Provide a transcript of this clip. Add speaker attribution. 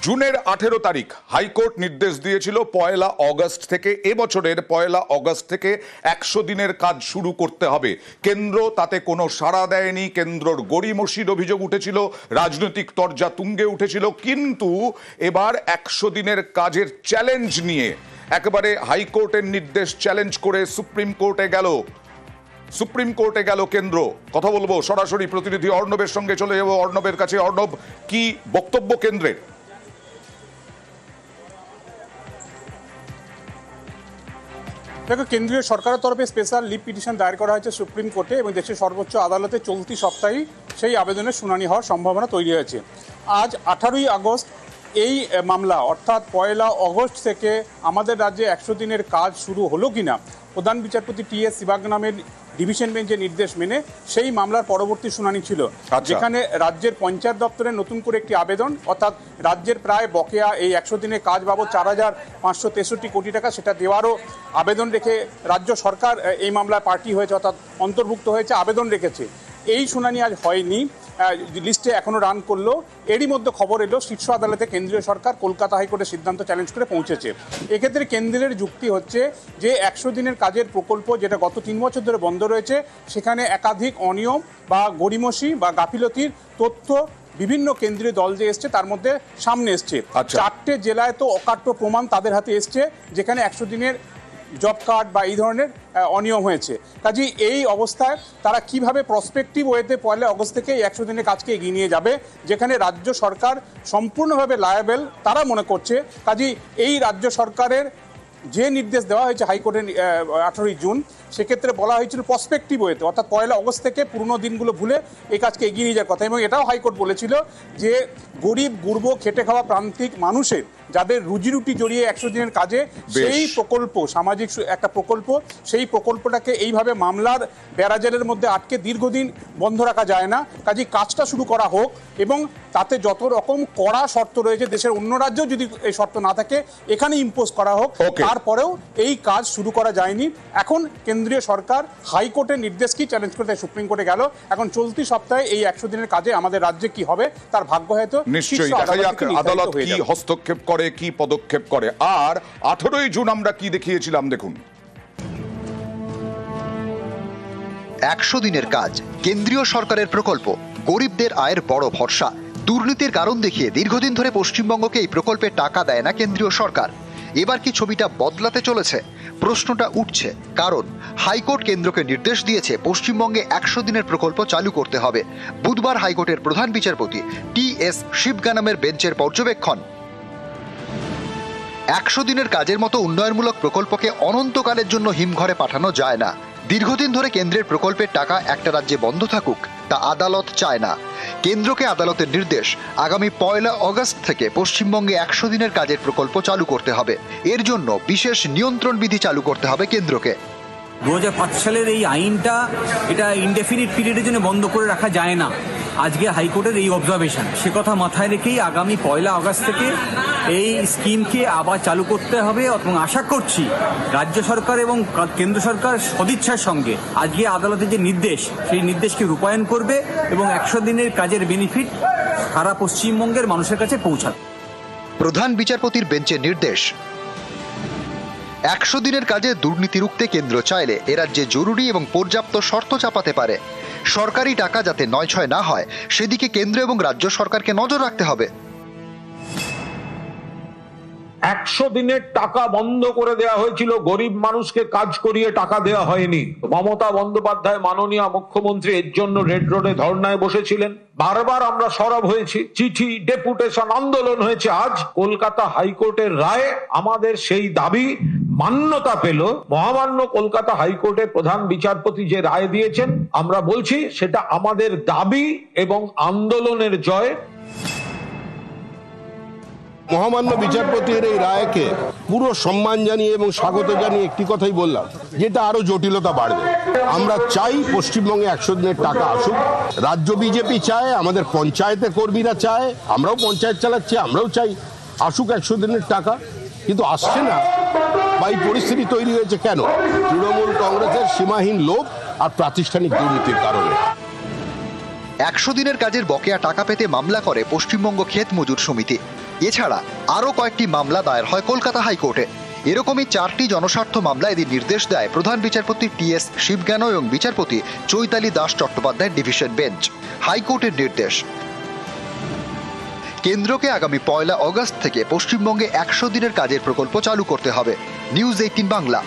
Speaker 1: জুনের 18 তারিখ হাইকোর্ট নির্দেশ দিয়েছিল 1 অগস্ট থেকে এবছরের 1 অগস্ট থেকে 100 দিনের কাজ শুরু করতে হবে। কেন্দ্র তাতে কোনো সাড়া দেয়নি। কেন্দ্রর গড়িমসির অভিযোগ উঠেছিল, রাজনৈতিক তরজা তুঙ্গে উঠেছিল। কিন্তু এবার 100 দিনের কাজের চ্যালেঞ্জ নিয়ে একেবারে হাইকোর্টের নির্দেশ চ্যালেঞ্জ করে সুপ্রিম কোর্টে গেল কেন্দ্র। কথা বলবো সরাসরি প্রতিনিধি অর্ণবের সঙ্গে, চলে যাবো অর্ণবের কাছে। অর্ণব, কি বক্তব্য কেন্দ্রের?
Speaker 2: দেখো, কেন্দ্রীয় সরকারের তরফে স্পেশাল লিভ পিটিশন দায়ের করা হয়েছে সুপ্রিম কোর্টে এবং দেশের সর্বোচ্চ আদালতে চলতি সপ্তাহেই সেই আবেদনের শুনানি হওয়ার সম্ভাবনা তৈরি হয়েছে। আজ 18 আগস্ট এই মামলা অর্থাৎ 1 অগস্ট থেকে আমাদের রাজ্যে 100 দিনের কাজ শুরু হলো কিনা প্রধান বিচারপতি টি.এস. সিবাগ নামের ডিভিশন বেঞ্চের নির্দেশ মেনে সেই মামলার পরবর্তী শুনানি ছিল, যেখানে রাজ্যের পঞ্চায়েত দপ্তরে নতুন করে একটি আবেদন অর্থাৎ রাজ্যের প্রায় বকেয়া এই 100 দিনের কাজ বাবদ 4,563 কোটি টাকা সেটা দেওয়ারও আবেদন রেখে রাজ্য সরকার এই মামলায় পার্টি হয়েছে অর্থাৎ অন্তর্ভুক্ত হয়েছে, আবেদন রেখেছে। এই শুনানি আজ হয়নি, লিস্টে এখনো রান করলো। এরই মধ্যে খবর এলো শীর্ষ আদালতে কেন্দ্রীয় সরকার কলকাতা হাইকোর্টের সিদ্ধান্ত চ্যালেঞ্জ করে পৌঁছেছে। এক্ষেত্রে কেন্দ্রের যুক্তি হচ্ছে যে 100 দিনের কাজের প্রকল্প যেটা গত 3 বছর ধরে বন্ধ রয়েছে, সেখানে একাধিক অনিয়ম বা গড়িমসি বা গাফিলতির তথ্য বিভিন্ন কেন্দ্রীয় দল যে এসছে তার মধ্যে সামনে এসছে। 4টে জেলায় তো অকাট্য প্রমাণ তাদের হাতে এসছে যেখানে 100 দিনের জব কার্ড বা এই ধরনের অনিয়ম হয়েছে। কাজেই এই অবস্থায় তারা কিভাবে প্রসপেক্টিভ ওয়েতে 1 অগস্ট থেকে এই 100 দিনের কাজকে এগিয়ে নিয়ে যাবে, যেখানে রাজ্য সরকার সম্পূর্ণভাবে লায়াবেল তারা মনে করছে। কাজেই এই রাজ্য সরকারের যে নির্দেশ দেওয়া হয়েছে হাইকোর্টের 18 জুন, সেক্ষেত্রে বলা হয়েছিল প্রসপেক্টিভ ওয়েতে অর্থাৎ 1 অগস্ট থেকে পুরনো দিনগুলো ভুলে এই কাজকে এগিয়ে নিয়ে যাওয়ার কথা। এবং এটাও হাইকোর্ট বলেছিল যে গরিব গুরব খেটে খাওয়া প্রান্তিক মানুষের যাদের রুজি রুটি জড়িয়ে 100 দিনের কাজে সেই প্রকল্প, সামাজিক একটা প্রকল্প, সেই প্রকল্পটাকে এইভাবে মামলার বেড়াজালের মধ্যে আটকে দীর্ঘদিন বন্ধ রাখা যায় না। কাজেই কাজটা শুরু করা হোক এবং তাতে যত রকম কড়া শর্ত রয়েছে দেশের অন্য রাজ্যেও যদি এই শর্ত না থাকে এখানে ইম্পোজ করা হোক। তারপরেও এই কাজ শুরু করা যায়নি। এখন কেন্দ্রীয় সরকার হাইকোর্টের নির্দেশকেই চ্যালেঞ্জ করতে সুপ্রিম কোর্টে গেল। এখন চলতি সপ্তাহে এই 100 দিনের কাজে আমাদের রাজ্যে কি হবে তার ভাগ্য হয়তো
Speaker 1: নিশ্চয়ই দেখা যাক আদালত কি হস্তক্ষেপ করে, কি পদক্ষেপ করে। আর 18 জুন আমরা কি দেখিয়েছিলাম দেখুন।
Speaker 3: 100 দিনের কাজ কেন্দ্রীয় সরকারের প্রকল্প, গরিবদের আয়ের বড় ভরসা। দুর্নীতির কারণ দেখিয়ে দীর্ঘদিন ধরে পশ্চিমবঙ্গকে এই প্রকল্পে টাকা দেয় না কেন্দ্রীয় সরকার। এবার কি ছবিটা বদলাতে চলেছে? প্রশ্নটা উঠছে কারণ হাইকোর্ট কেন্দ্রকে নির্দেশ দিয়েছে পশ্চিমবঙ্গে 100 দিনের প্রকল্প চালু করতে হবে। বুধবার হাইকোর্টের প্রধান বিচারপতি টি.এস. শিবগা নামের বেঞ্চের পর্যবেক্ষণ, 100 দিনের কাজের মতো উন্নয়নমূলক প্রকল্পকে অনন্তকালের জন্য হিমঘরে পাঠানো যায় না। দীর্ঘদিন ধরে কেন্দ্রের প্রকল্পের টাকা একটা রাজ্যে বন্ধ থাকুক, তা আদালত চায় না। কেন্দ্রকে আদালতের নির্দেশ, আগামী 1 অগস্ট থেকে পশ্চিমবঙ্গে 100 দিনের কাজের প্রকল্প চালু করতে হবে। এর জন্য বিশেষ নিয়ন্ত্রণ বিধি চালু করতে হবে কেন্দ্রকে।
Speaker 4: 2005 সালের এই আইনটা এটা ইনডেফিনিট পিরিয়ডের জন্য বন্ধ করে রাখা যায় না। আজকে হাইকোর্টের এই অবজারভেশন, সে কথা মাথায় রেখেই আগামী 1 আগস্ট থেকে এই স্কিমকে আবার চালু করতে হবে এবং আশা করছি রাজ্য সরকার এবং কেন্দ্র সরকার সদিচ্ছার সঙ্গে আজকে আদালতের যে নির্দেশ সেই নির্দেশকে রূপায়ণ করবে এবং 100 দিনের কাজের বেনিফিট সারা পশ্চিমবঙ্গের মানুষের কাছে পৌঁছাবে।
Speaker 3: প্রধান বিচারপতির বেঞ্চের নির্দেশ, 100 দিনের কাজে দুর্নীতি রুখতে কেন্দ্র চাইলে এ রাজ্যে জরুরি এবং পর্যাপ্ত শর্ত চাপাতে পারে। সরকারি টাকা যাতে নয়ছয় না হয় সেদিকে কেন্দ্র এবং রাজ্য সরকারকে নজর রাখতে হবে।
Speaker 5: 100 দিনের টাকা বন্ধ করে দেওয়া হয়েছিল, গরিব মানুষকে কাজ করিয়ে টাকা দেওয়া হয়নি। মমতা বন্দ্যোপাধ্যায় মাননীয় মুখ্যমন্ত্রী এর জন্য রেড রোডে ধর্নায় বসেছিলেন। বারবার আমরা সরব হয়েছি, চিঠি, ডেপুটেশন, আন্দোলন হয়েছে। আজ কলকাতা হাইকোর্টের রায় আমাদের সেই দাবি মান্যতা পেল। মহামান্য কলকাতা হাইকোর্টের প্রধান বিচারপতি যে রায় দিয়েছেন, আমরা বলছি সেটা আমাদের দাবি এবং আন্দোলনের জয়।
Speaker 6: মহামান্য বিচারপতির এই রায়কে পুরো সম্মান জানিয়ে এবং স্বাগত জানিয়ে একটি কথাই বললাম, যেটা আরো জটিলতা বাড়বে। আমরা চাই পশ্চিমবঙ্গে 100 দিনের টাকা আসুক। রাজ্য বিজেপি চায়, আমাদের পঞ্চায়েতের কর্মীরা চায়, আমরাও পঞ্চায়েত চালাচ্ছি, আমরাও চাই আসুক 100 দিনের টাকা, কিন্তু আসছে না। বা এই পরিস্থিতি তৈরি হয়েছে কেন? তৃণমূল কংগ্রেসের সীমাহীন লোভ আর প্রাতিষ্ঠানিক দুর্নীতির কারণে।
Speaker 3: 100 দিনের কাজের বকেয়া টাকা পেতে মামলা করে পশ্চিমবঙ্গ ক্ষেত মজুর সমিতি। এছাড়া আরও কয়েকটি মামলা দায়ের হয় কলকাতা হাইকোর্টে। এরকমই 4টি জনস্বার্থ মামলা এদিন নির্দেশ দেয় প্রধান বিচারপতি টি.এস. শিবজ্ঞান এবং বিচারপতি চৈতালি দাস চট্টোপাধ্যায়ের ডিভিশন বেঞ্চ। হাইকোর্টের নির্দেশ, কেন্দ্রকে আগামী 1 আগস্ট থেকে পশ্চিমবঙ্গে 100 দিনের কাজের প্রকল্প চালু করতে হবে। নিউজ 18 বাংলা।